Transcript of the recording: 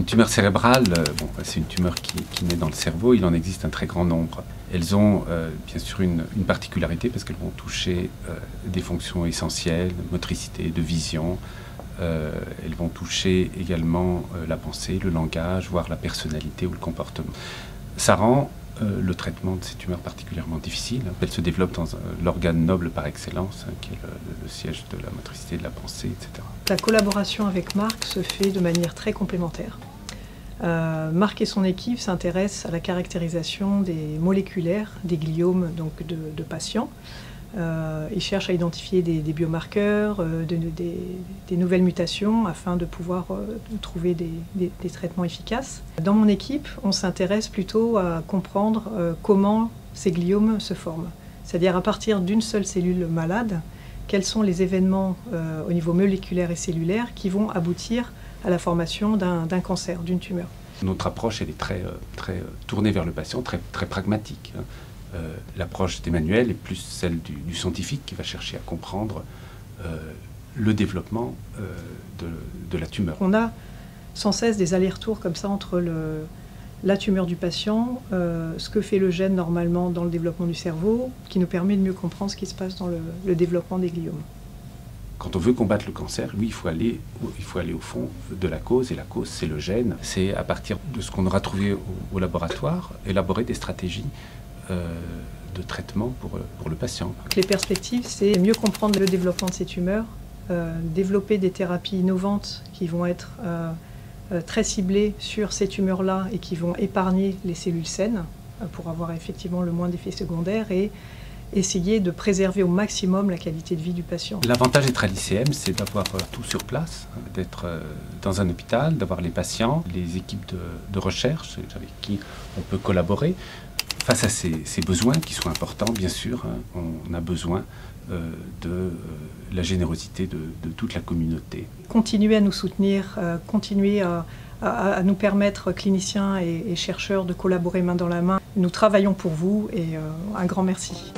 Une tumeur cérébrale, c'est une tumeur qui naît dans le cerveau, il en existe un très grand nombre. Elles ont bien sûr une particularité parce qu'elles vont toucher des fonctions essentielles, motricité, de vision. Elles vont toucher également la pensée, le langage, voire la personnalité ou le comportement. Ça rend le traitement de ces tumeurs particulièrement difficile. Elles se développent dans l'organe noble par excellence, qui est le siège de la motricité, de la pensée, etc. La collaboration avec Marc se fait de manière très complémentaire. Marc et son équipe s'intéressent à la caractérisation des moléculaires des gliomes de patients. Ils cherchent à identifier des biomarqueurs, des nouvelles mutations afin de pouvoir trouver des traitements efficaces. Dans mon équipe, on s'intéresse plutôt à comprendre comment ces gliomes se forment. C'est-à-dire à partir d'une seule cellule malade, quels sont les événements au niveau moléculaire et cellulaire qui vont aboutir à la formation d'un cancer, d'une tumeur. Notre approche elle est très tournée vers le patient, très pragmatique. L'approche d'Emmanuel est plus celle du scientifique qui va chercher à comprendre le développement de la tumeur. On a sans cesse des allers-retours comme ça entre la tumeur du patient, ce que fait le gène normalement dans le développement du cerveau, qui nous permet de mieux comprendre ce qui se passe dans le développement des gliomes. Quand on veut combattre le cancer, lui, il faut aller au fond de la cause, et la cause, c'est le gène. C'est à partir de ce qu'on aura trouvé au laboratoire, élaborer des stratégies de traitement pour le patient. Les perspectives, c'est mieux comprendre le développement de ces tumeurs, développer des thérapies innovantes qui vont être très ciblées sur ces tumeurs-là et qui vont épargner les cellules saines pour avoir effectivement le moins d'effets secondaires et essayer de préserver au maximum la qualité de vie du patient. L'avantage d'être à l'ICM, c'est d'avoir tout sur place, d'être dans un hôpital, d'avoir les patients, les équipes de recherche avec qui on peut collaborer. Face à ces besoins qui sont importants, bien sûr, on a besoin de la générosité de toute la communauté. Continuer à nous soutenir, continuer à nous permettre, cliniciens et chercheurs, de collaborer main dans la main. Nous travaillons pour vous et un grand merci.